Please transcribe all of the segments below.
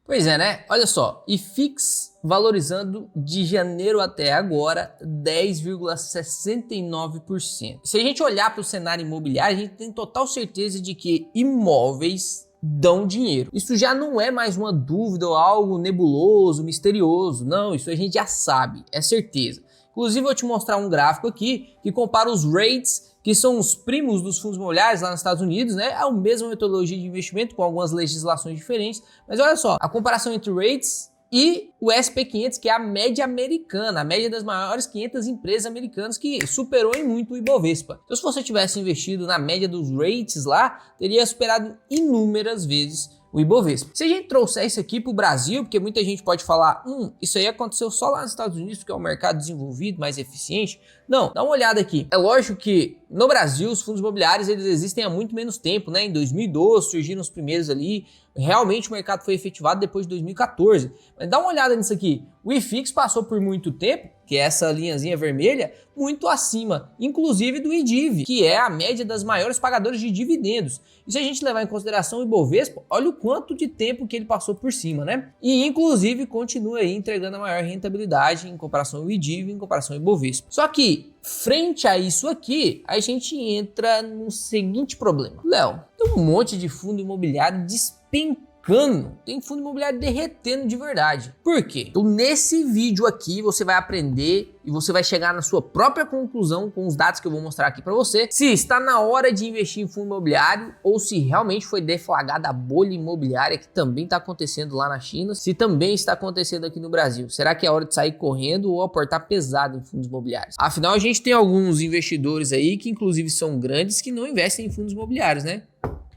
Pois é, né? Olha só, IFIX valorizando de janeiro até agora 10,69%. Se a gente olhar para o cenário imobiliário, a gente tem total certeza de que imóveis dão dinheiro. Isso já não é mais uma dúvida ou algo nebuloso, misterioso. Não, isso a gente já sabe, é certeza. Inclusive, eu vou te mostrar um gráfico aqui que compara os REITs, que são os primos dos fundos imobiliários lá nos Estados Unidos, né? É a mesma metodologia de investimento com algumas legislações diferentes. Mas olha só, a comparação entre REITs e o SP500, que é a média americana, a média das maiores 500 empresas americanas, que superou em muito o Ibovespa. Então, se você tivesse investido na média dos REITs lá, teria superado inúmeras vezes o Ibovespa. Se a gente trouxer isso aqui para o Brasil, porque muita gente pode falar, isso aí aconteceu só lá nos Estados Unidos, porque é um mercado desenvolvido, mais eficiente. Não, dá uma olhada aqui. É lógico que no Brasil os fundos imobiliários eles existem há muito menos tempo, né? Em 2012 surgiram os primeiros ali. Realmente o mercado foi efetivado depois de 2014. Mas dá uma olhada nisso aqui. O IFIX passou por muito tempo, que é essa linhazinha vermelha, muito acima, inclusive do IDIV, que é a média das maiores pagadoras de dividendos. E se a gente levar em consideração o Ibovespa, olha o quanto de tempo que ele passou por cima, né? E inclusive continua aí entregando a maior rentabilidade em comparação ao IDIV, em comparação ao Ibovespa. Só que, frente a isso aqui, a gente entra no seguinte problema. Léo, tem um monte de fundo imobiliário despencando. Tem fundo imobiliário derretendo de verdade. Por quê? Então nesse vídeo aqui você vai aprender e você vai chegar na sua própria conclusão com os dados que eu vou mostrar aqui para você, se está na hora de investir em fundo imobiliário ou se realmente foi deflagrada a bolha imobiliária que também está acontecendo lá na China, se também está acontecendo aqui no Brasil. Será que é hora de sair correndo ou aportar pesado em fundos imobiliários? Afinal, a gente tem alguns investidores aí que inclusive são grandes que não investem em fundos imobiliários, né?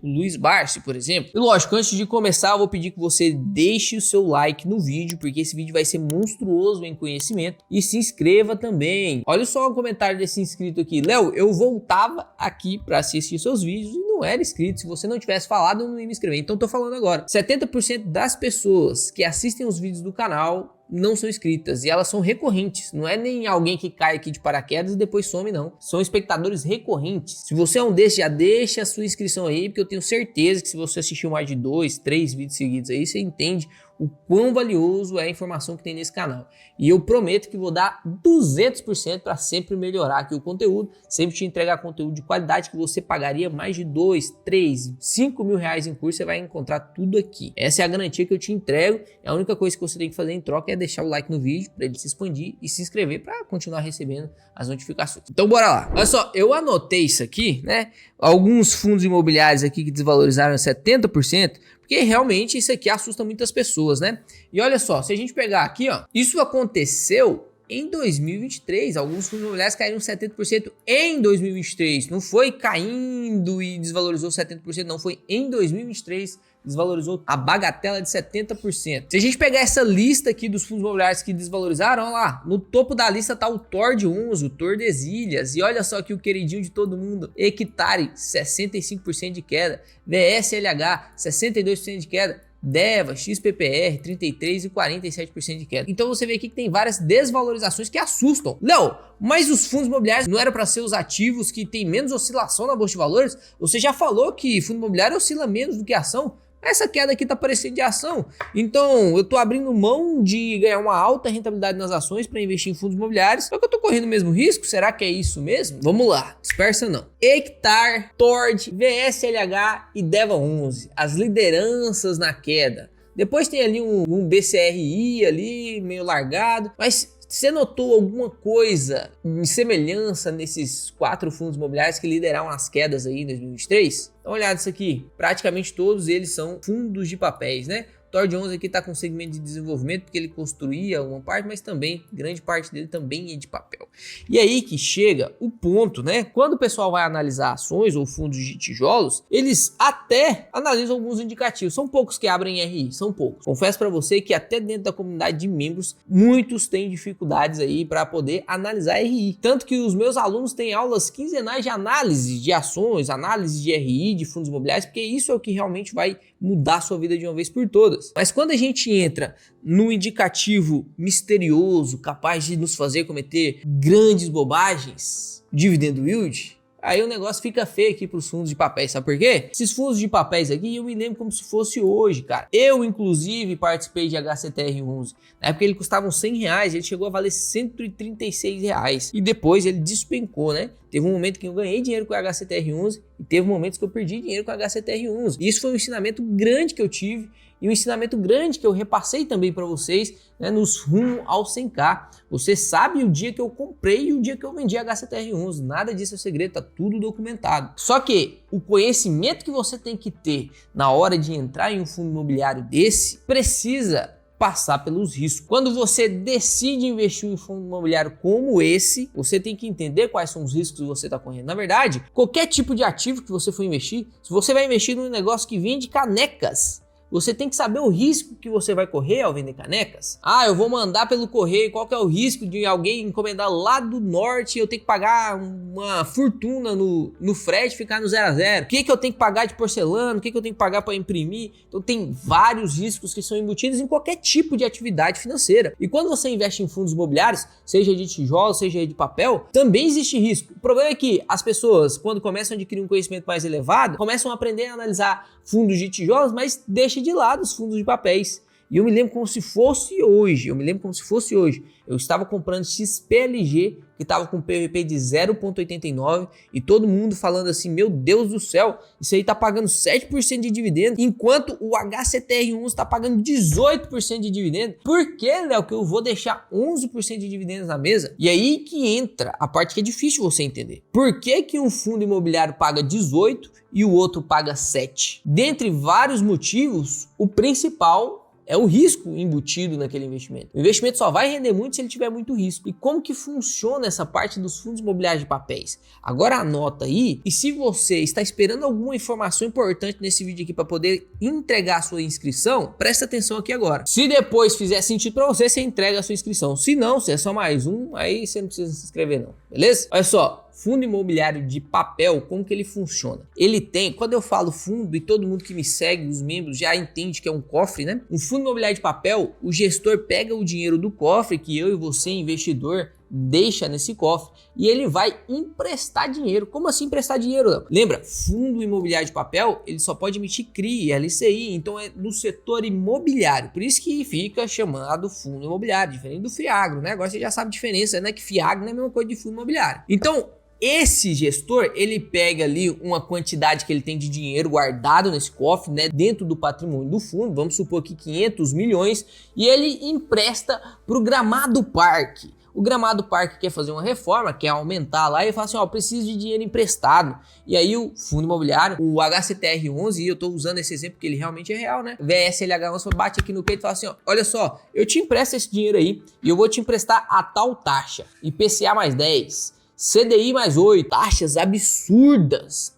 O Luiz Barsi, por exemplo. E lógico, antes de começar, eu vou pedir que você deixe o seu like no vídeo, porque esse vídeo vai ser monstruoso em conhecimento. E se inscreva também. Olha só o comentário desse inscrito aqui. Léo, eu voltava aqui para assistir seus vídeos e não era inscrito. Se você não tivesse falado, eu não ia me inscrever. Então tô falando agora. 70% das pessoas que assistem os vídeos do canal não são inscritas e elas são recorrentes, não é nem alguém que cai aqui de paraquedas e depois some não, são espectadores recorrentes. Se você é um desses, já deixa a sua inscrição aí, porque eu tenho certeza que se você assistiu mais de 2, 3 vídeos seguidos aí, você entende o quão valioso é a informação que tem nesse canal. E eu prometo que vou dar 200% para sempre melhorar aqui o conteúdo, sempre te entregar conteúdo de qualidade que você pagaria mais de 2, 3, 5 mil reais em curso, você vai encontrar tudo aqui. Essa é a garantia que eu te entrego, a única coisa que você tem que fazer em troca é deixar o like no vídeo para ele se expandir e se inscrever para continuar recebendo as notificações. Então bora lá. Olha só, eu anotei isso aqui, né? Alguns fundos imobiliários aqui que desvalorizaram 70%, porque realmente isso aqui assusta muitas pessoas, né? E olha só, se a gente pegar aqui, ó, isso aconteceu em 2023, alguns fundos imobiliários caíram 70% em 2023, não foi caindo e desvalorizou 70%, não, foi em 2023, desvalorizou a bagatela de 70%. Se a gente pegar essa lista aqui dos fundos imobiliários que desvalorizaram, olha lá, no topo da lista tá o Tord11, o Tordesilhas, e olha só aqui o queridinho de todo mundo, Hectare, 65% de queda, VSLH, 62% de queda, Deva, XPPR, 33% e 47% de queda. Então você vê aqui que tem várias desvalorizações que assustam. Léo, mas os fundos imobiliários não eram para ser os ativos que tem menos oscilação na bolsa de valores? Você já falou que fundo imobiliário oscila menos do que ação? Essa queda aqui tá parecendo de ação. Então eu tô abrindo mão de ganhar uma alta rentabilidade nas ações para investir em fundos imobiliários. Só que eu tô correndo o mesmo risco? Será que é isso mesmo? Vamos lá, dispersa não. Hectare, Tord, VSLH e Deva11, as lideranças na queda. Depois tem ali um BCRI ali meio largado, mas você notou alguma coisa em semelhança nesses 4 fundos imobiliários que lideraram as quedas aí em 2023? Dá uma olhada nisso aqui, praticamente todos eles são fundos de papéis, né? O Tord11 aqui está com segmento de desenvolvimento porque ele construía uma parte, mas também, grande parte dele também é de papel. E aí que chega o ponto, né? Quando o pessoal vai analisar ações ou fundos de tijolos, eles até analisam alguns indicativos. São poucos que abrem RI, são poucos. Confesso para você que até dentro da comunidade de membros, muitos têm dificuldades aí para poder analisar RI. Tanto que os meus alunos têm aulas quinzenais de análise de ações, análise de RI, de fundos imobiliários, porque isso é o que realmente vai mudar a sua vida de uma vez por todas. Mas quando a gente entra no indicativo misterioso, capaz de nos fazer cometer grandes bobagens, dividendo yield, Aí o negócio fica feio aqui pros fundos de papéis, sabe por quê? Esses fundos de papéis aqui, eu me lembro como se fosse hoje, cara. Eu, inclusive, participei de HCTR11. Na época ele custava uns R$100, ele chegou a valer R$136. E depois ele despencou, né? Teve um momento que eu ganhei dinheiro com o HCTR11 e teve momentos que eu perdi dinheiro com o HCTR11. E isso foi um ensinamento grande que eu tive e um ensinamento grande que eu repassei também para vocês, né, nos rumo ao 100k. Você sabe o dia que eu comprei e o dia que eu vendi a HCTR11. Nada disso é segredo, tá tudo documentado. Só que o conhecimento que você tem que ter na hora de entrar em um fundo imobiliário desse precisa passar pelos riscos. Quando você decide investir em um fundo imobiliário como esse, você tem que entender quais são os riscos que você está correndo. Na verdade, qualquer tipo de ativo que você for investir, se você vai investir num negócio que vende canecas, você tem que saber o risco que você vai correr ao vender canecas. Ah, eu vou mandar pelo correio, qual que é o risco de alguém encomendar lá do norte e eu tenho que pagar uma fortuna no frete e ficar no 0 a 0? O que eu tenho que pagar de porcelana? O que eu tenho que pagar para imprimir? Então tem vários riscos que são embutidos em qualquer tipo de atividade financeira. E quando você investe em fundos imobiliários, seja de tijolo, seja de papel, também existe risco. O problema é que as pessoas, quando começam a adquirir um conhecimento mais elevado, começam a aprender a analisar fundos de tijolos, mas deixa de lado os fundos de papéis. E eu me lembro como se fosse hoje. Eu estava comprando XPLG, que estava com PVP de 0,89 e todo mundo falando assim, meu Deus do céu, isso aí tá pagando 7% de dividendo, enquanto o HCTR11 está pagando 18% de dividendo. Por que, Léo, que eu vou deixar 11% de dividendos na mesa? E aí que entra a parte que é difícil você entender. Por que que um fundo imobiliário paga 18 e o outro paga 7? Dentre vários motivos, o principal é o risco embutido naquele investimento. O investimento só vai render muito se ele tiver muito risco. E como que funciona essa parte dos fundos imobiliários de papéis? Agora anota aí, e se você está esperando alguma informação importante nesse vídeo aqui para poder entregar a sua inscrição, presta atenção aqui agora. Se depois fizer sentido para você, você entrega a sua inscrição. Se não, se é só mais um, aí você não precisa se inscrever não, beleza? Olha só. Fundo imobiliário de papel, como que ele funciona? Ele tem, quando eu falo fundo e todo mundo que me segue, os membros já entende que é um cofre, né? Um fundo imobiliário de papel, o gestor pega o dinheiro do cofre que eu e você, investidor, deixa nesse cofre e ele vai emprestar dinheiro. Como assim emprestar dinheiro, Léo? Lembra, fundo imobiliário de papel, ele só pode emitir CRI, LCI, então é do setor imobiliário. Por isso que fica chamado fundo imobiliário, diferente do FIAGRO, né? Agora você já sabe a diferença, né? Que FIAGRO não é a mesma coisa de fundo imobiliário. Então, esse gestor, ele pega ali uma quantidade que ele tem de dinheiro guardado nesse cofre, né, dentro do patrimônio do fundo, vamos supor que 500 milhões, e ele empresta para o Gramado Parque. O Gramado Parque quer fazer uma reforma, quer aumentar lá e fala assim, ó, preciso de dinheiro emprestado. E aí o fundo imobiliário, o HCTR11, e eu tô usando esse exemplo porque ele realmente é real, né? VSLH11 bate aqui no peito e fala assim, ó, olha só, eu te empresto esse dinheiro aí e eu vou te emprestar a tal taxa, IPCA mais 10. CDI mais 8, taxas absurdas.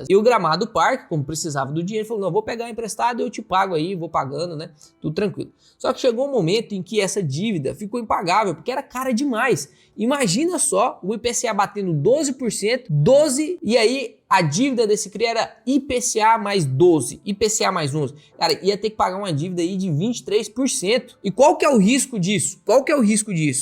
E o Gramado Parque, como precisava do dinheiro, falou, não, vou pegar emprestado e eu te pago aí, vou pagando, né, tudo tranquilo. Só que chegou um momento em que essa dívida ficou impagável, porque era cara demais. Imagina só o IPCA batendo 12%, e aí a dívida desse CRI era IPCA mais 12, IPCA mais 11. Cara, ia ter que pagar uma dívida aí de 23%. E qual que é o risco disso?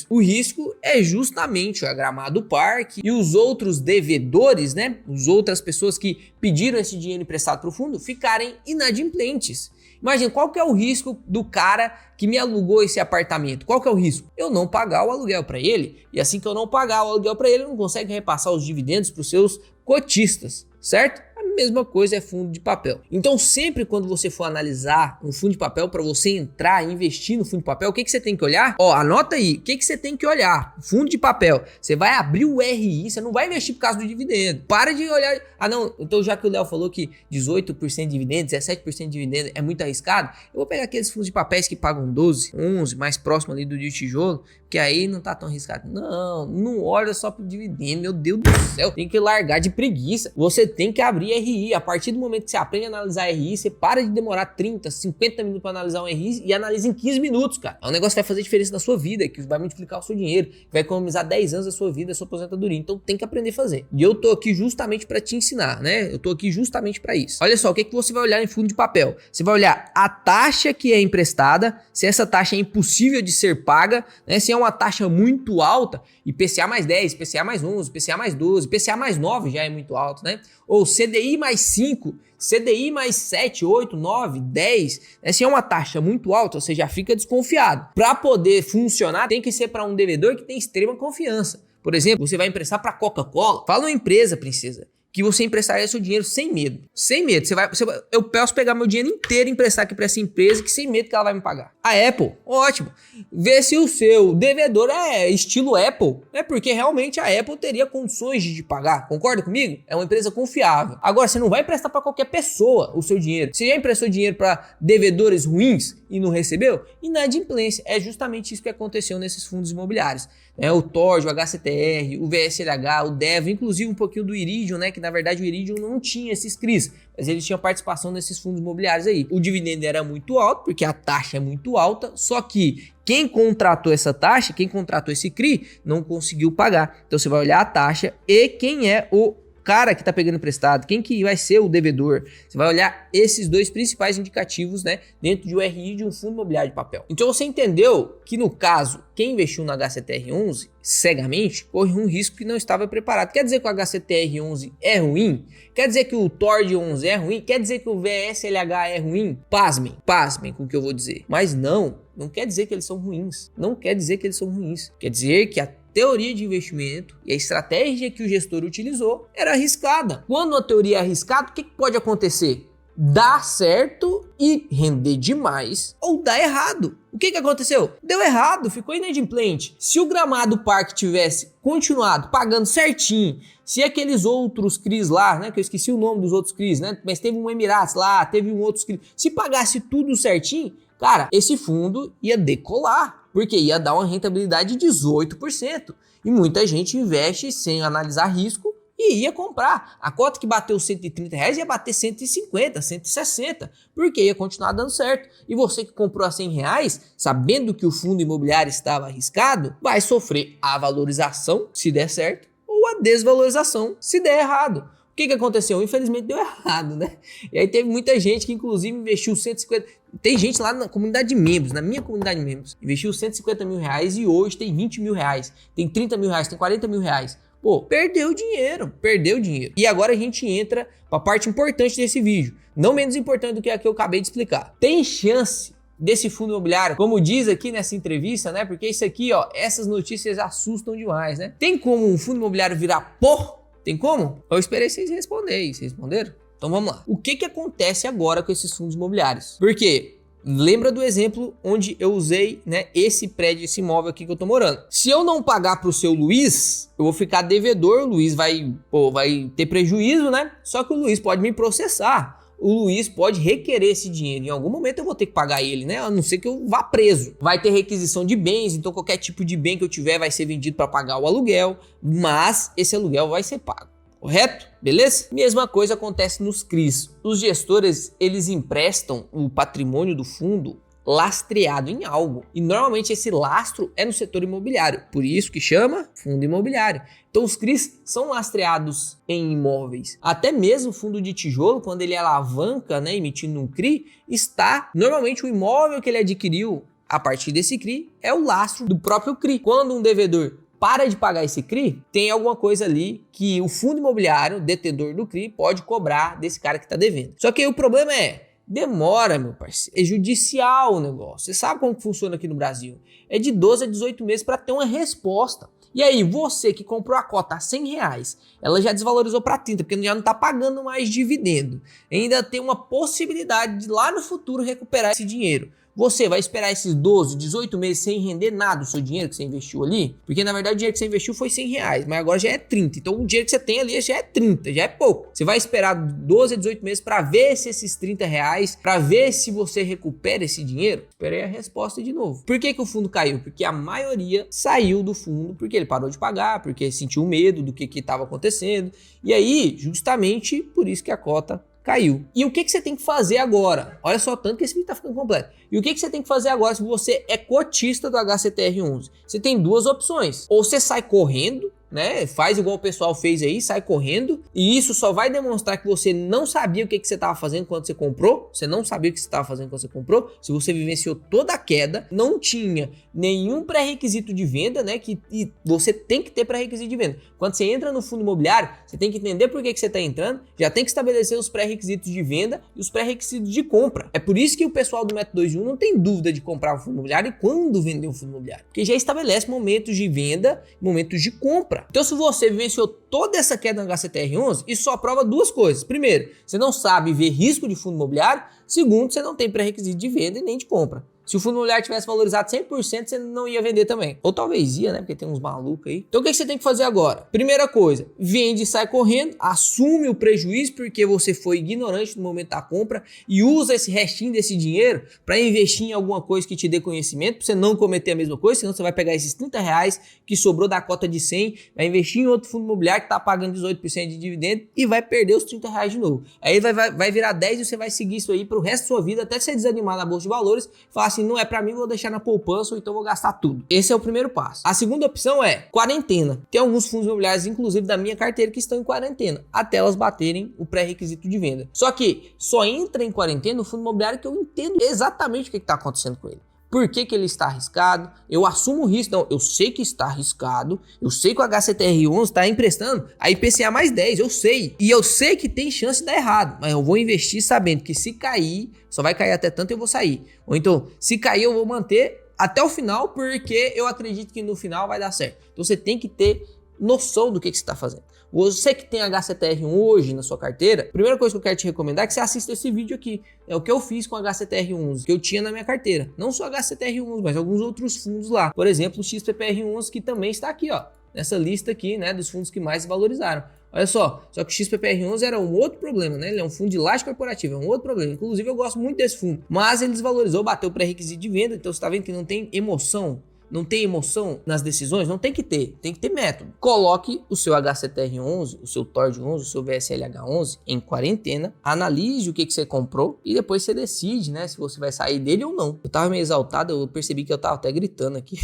O risco é justamente o Gramado Parque e os outros devedores, né? As outras pessoas que pediram esse dinheiro emprestado para o fundo ficarem inadimplentes. Imagina, qual que é o risco do cara que me alugou esse apartamento? Qual que é o risco? Eu não pagar o aluguel para ele. E assim que eu não pagar o aluguel para ele, ele não consegue repassar os dividendos para os seus cotistas, certo? A mesma coisa é fundo de papel. Então sempre quando você for analisar um fundo de papel, para você entrar e investir no fundo de papel, o que você tem que olhar? Ó, anota aí, o que você tem que olhar? Fundo de papel, você vai abrir o RI, você não vai investir por causa do dividendo. Para de olhar, ah não, então já que o Léo falou que 18% de dividendos, 17% de dividendo é muito arriscado, eu vou pegar aqueles fundos de papéis que pagam 12, 11, mais próximo ali do de tijolo, que aí não tá tão arriscado. Não olha só pro dividendo, meu Deus do céu, tem que largar de preguiça. Você tem que abrir RI. A partir do momento que você aprende a analisar RI, você para de demorar 30, 50 minutos para analisar um RI e analisa em 15 minutos, cara. É um negócio que vai fazer diferença na sua vida, que vai multiplicar o seu dinheiro, que vai economizar 10 anos da sua vida, da sua aposentadoria. Então tem que aprender a fazer. E eu tô aqui justamente para te ensinar, né? Eu tô aqui justamente para isso. Olha só, o que que você vai olhar em fundo de papel? Você vai olhar a taxa que é emprestada, se essa taxa é impossível de ser paga, né? Se é uma taxa muito alta, IPCA mais 10, IPCA mais 11, IPCA mais 12, IPCA mais 9 já é muito alto, né? Ou CDI mais 5, CDI mais 7, 8, 9, 10. Se é uma taxa muito alta, você já fica desconfiado. Para poder funcionar, tem que ser para um devedor que tem extrema confiança. Por exemplo, você vai emprestar para Coca-Cola. Fala uma empresa, princesa, que você emprestaria seu dinheiro sem medo. Sem medo. Eu posso pegar meu dinheiro inteiro e emprestar aqui para essa empresa que sem medo que ela vai me pagar. A Apple, ótimo. Vê se o seu devedor é estilo Apple. É porque realmente a Apple teria condições de pagar. Concorda comigo? É uma empresa confiável. Agora, você não vai emprestar para qualquer pessoa o seu dinheiro. Você já emprestou dinheiro para devedores ruins e não recebeu? Inadimplência. É justamente isso que aconteceu nesses fundos imobiliários. O TORG, o HCTR, o VSLH, o DEV, inclusive um pouquinho do Iridium, né? Que na verdade o Iridium não tinha esses CRIs, mas eles tinham participação nesses fundos imobiliários aí. O dividendo era muito alto, porque a taxa é muito alta, só que quem contratou essa taxa, quem contratou esse CRI, não conseguiu pagar. Então você vai olhar a taxa e quem é o cara que tá pegando emprestado, quem que vai ser o devedor. Você vai olhar esses dois principais indicativos, né, dentro de um RI de um fundo imobiliário de papel. Então você entendeu que no caso, quem investiu no HCTR11 cegamente corre um risco que não estava preparado. Quer dizer que o HCTR11 é ruim? Quer dizer que o TORD11 é ruim? Quer dizer que o VSLH é ruim? Pasmem com o que eu vou dizer. Mas não quer dizer que eles são ruins. Não quer dizer que eles são ruins. Quer dizer que a teoria de investimento e a estratégia que o gestor utilizou era arriscada. Quando a teoria é arriscada, o que pode acontecer? Dar certo e render demais ou dar errado. O que aconteceu? Deu errado, ficou inadimplente. Se o Gramado Parque tivesse continuado pagando certinho, se aqueles outros CRIs lá, né, que eu esqueci o nome dos outros CRIs, né, mas teve um Emirates lá, teve um outro CRI, se pagasse tudo certinho, cara, esse fundo ia decolar. Porque ia dar uma rentabilidade de 18%. E muita gente investe sem analisar risco e ia comprar. A cota que bateu R$130 ia bater 150, 160, porque ia continuar dando certo. E você que comprou a R$100, sabendo que o fundo imobiliário estava arriscado, vai sofrer a valorização, se der certo, ou a desvalorização, se der errado. O que aconteceu? Infelizmente deu errado, né? E aí teve muita gente que inclusive investiu 150... Tem gente lá na comunidade de membros, na minha comunidade de membros, investiu R$150 mil e hoje tem R$20 mil, tem R$30 mil, tem R$40 mil. Pô, perdeu dinheiro. E agora a gente entra para a parte importante desse vídeo, não menos importante do que a que eu acabei de explicar. Tem chance desse fundo imobiliário, como diz aqui nessa entrevista, né? Porque isso aqui, ó, essas notícias assustam demais, né? Tem como um fundo imobiliário virar pó? Tem como? Eu esperei vocês responderem. Vocês responderam? Então vamos lá. O que acontece agora com esses fundos imobiliários? Porque lembra do exemplo onde eu usei, né, esse prédio, esse imóvel aqui que eu tô morando. Se eu não pagar pro seu Luiz, eu vou ficar devedor, o Luiz vai ter prejuízo, né? Só que o Luiz pode me processar. O Luiz pode requerer esse dinheiro. Em algum momento eu vou ter que pagar ele, né? A não ser que eu vá preso. Vai ter requisição de bens, então qualquer tipo de bem que eu tiver vai ser vendido para pagar o aluguel, mas esse aluguel vai ser pago. Correto? Beleza? Mesma coisa acontece nos CRIs. Os gestores, eles emprestam o patrimônio do fundo lastreado em algo. E normalmente esse lastro é no setor imobiliário. Por isso que chama fundo imobiliário. Então os CRIs são lastreados em imóveis. Até mesmo o fundo de tijolo, quando ele alavanca, né, emitindo um CRI, está normalmente o imóvel que ele adquiriu a partir desse CRI é o lastro do próprio CRI. Quando um devedor para de pagar esse CRI, tem alguma coisa ali que o fundo imobiliário, detentor do CRI, pode cobrar desse cara que está devendo. Só que aí o problema demora, meu parceiro. É judicial o negócio. Você sabe como funciona aqui no Brasil. É de 12 a 18 meses para ter uma resposta. E aí, você que comprou a cota a R$100, ela já desvalorizou para 30, porque já não está pagando mais dividendo. Ainda tem uma possibilidade de lá no futuro recuperar esse dinheiro. você vai esperar esses 12, 18 meses sem render nada do seu dinheiro que você investiu ali? Porque na verdade o dinheiro que você investiu foi R$100, mas agora já é 30. Então o dinheiro que você tem ali já é 30, já é pouco. Você vai esperar 12 a 18 meses para ver se esses R$30, para ver se você recupera esse dinheiro? Esperei a resposta de novo. Por que o fundo caiu? Porque a maioria saiu do fundo porque ele parou de pagar, porque sentiu medo do que estava acontecendo. E aí, justamente por isso que a cota caiu. E o que você tem que fazer agora? Olha só, tanto que esse vídeo tá ficando completo. E o que você tem que fazer agora se você é cotista do HCTR11? Você tem duas opções. Ou você sai correndo, né? Faz igual o pessoal fez aí, sai correndo. E isso só vai demonstrar que você não sabia o que você estava fazendo quando você comprou. Você não sabia o que você estava fazendo quando você comprou. Se você vivenciou toda a queda, não tinha nenhum pré-requisito de venda, né? E você tem que ter pré-requisito de venda. Quando você entra no fundo imobiliário, você tem que entender por que você está entrando. Já tem que estabelecer os pré-requisitos de venda e os pré-requisitos de compra. É por isso que o pessoal do Método 2 em 1 não tem dúvida de comprar um fundo imobiliário e quando vender um fundo imobiliário. Porque já estabelece momentos de venda e momentos de compra. Então, se você vivenciou toda essa queda no HCTR11, isso só prova duas coisas. Primeiro, você não sabe ver risco de fundo imobiliário. Segundo, você não tem pré-requisito de venda e nem de compra. Se o fundo imobiliário tivesse valorizado 100%, você não ia vender também. Ou talvez ia, né? Porque tem uns malucos aí. Então o que você tem que fazer agora? Primeira coisa, vende e sai correndo, assume o prejuízo porque você foi ignorante no momento da compra e usa esse restinho desse dinheiro para investir em alguma coisa que te dê conhecimento, para você não cometer a mesma coisa, senão você vai pegar esses R$30 que sobrou da cota de 100, vai investir em outro fundo imobiliário que tá pagando 18% de dividendo e vai perder os R$30 de novo. Aí vai virar 10 e você vai seguir isso aí pro resto da sua vida até você desanimar na bolsa de valores, falar assim, não é pra mim, vou deixar na poupança ou então vou gastar tudo. Esse é o primeiro passo. A segunda opção é quarentena. Tem alguns fundos imobiliários, inclusive da minha carteira, que estão em quarentena, até elas baterem o pré-requisito de venda. Só que só entra em quarentena o fundo imobiliário que eu entendo exatamente o que está acontecendo com ele. Por que ele está arriscado? Eu assumo o risco. Não, eu sei que está arriscado. Eu sei que o HCTR11 está emprestando a IPCA mais 10. Eu sei. E eu sei que tem chance de dar errado. Mas eu vou investir sabendo que se cair, só vai cair até tanto e eu vou sair. Ou então, se cair, eu vou manter até o final, porque eu acredito que no final vai dar certo. Então você tem que ter noção do que você está fazendo. Você que tem HCTR1 hoje na sua carteira, a primeira coisa que eu quero te recomendar é que você assista esse vídeo aqui. É o que eu fiz com o HCTR11, que eu tinha na minha carteira. Não só HCTR11, mas alguns outros fundos lá. Por exemplo, o XPPR11, que também está aqui, ó, nessa lista aqui, né, dos fundos que mais se valorizaram. Olha só que o XPPR11 era um outro problema, né? Ele é um fundo de laje corporativa, é um outro problema. Inclusive, eu gosto muito desse fundo. Mas ele desvalorizou, bateu o pré-requisito de venda, então você está vendo que não tem emoção. Não tem emoção nas decisões? Não tem que ter método. Coloque o seu HCTR11, o seu TORD11, o seu VSLH11 em quarentena, analise o que você comprou e depois você decide, né, se você vai sair dele ou não. Eu tava meio exaltado, eu percebi que eu tava até gritando aqui.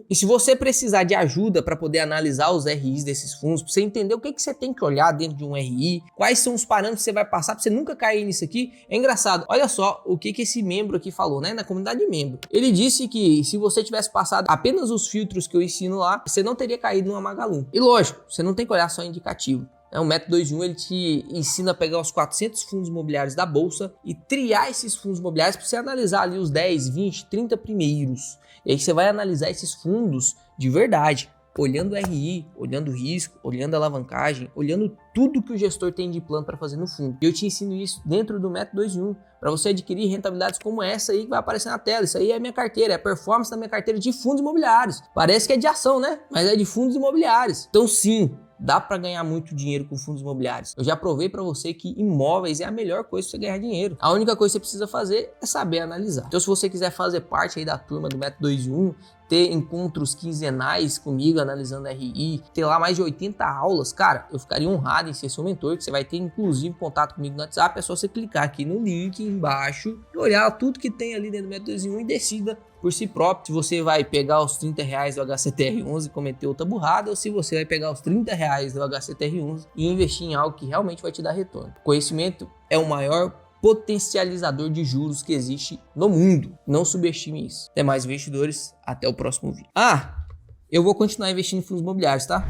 E se você precisar de ajuda para poder analisar os RIs desses fundos, para você entender o que você tem que olhar dentro de um RI, quais são os parâmetros que você vai passar para você nunca cair nisso aqui, é engraçado. Olha só o que esse membro aqui falou, né, na comunidade de membro. Ele disse que se você tivesse passado apenas os filtros que eu ensino lá, você não teria caído numa Magalu. E lógico, você não tem que olhar só indicativo. O Método 2 em 1 ele te ensina a pegar os 400 fundos imobiliários da bolsa e triar esses fundos imobiliários para você analisar ali os 10, 20, 30 primeiros. E aí você vai analisar esses fundos de verdade, olhando o RI, olhando o risco, olhando a alavancagem, olhando tudo que o gestor tem de plano para fazer no fundo. E eu te ensino isso dentro do Método 2 em 1, para você adquirir rentabilidades como essa aí que vai aparecer na tela. Isso aí é a minha carteira, é a performance da minha carteira de fundos imobiliários. Parece que é de ação, né? Mas é de fundos imobiliários. Então sim, dá para ganhar muito dinheiro com fundos imobiliários. Eu já provei para você que imóveis é a melhor coisa para você ganhar dinheiro. A única coisa que você precisa fazer é saber analisar. Então se você quiser fazer parte aí da turma do Método 2 em 1, ter encontros quinzenais comigo analisando RI, ter lá mais de 80 aulas, cara, eu ficaria honrado em ser seu mentor, que você vai ter inclusive contato comigo no WhatsApp. É só você clicar aqui no link embaixo e olhar tudo que tem ali dentro do Método 2 em 1 e decida por si próprio se você vai pegar os R$30 do HCTR11 e cometer outra burrada, ou se você vai pegar os R$30 do HCTR11 e investir em algo que realmente vai te dar retorno. Conhecimento é o maior potencializador de juros que existe no mundo. Não subestime isso. Até mais, investidores. Até o próximo vídeo. Eu vou continuar investindo em fundos imobiliários, tá?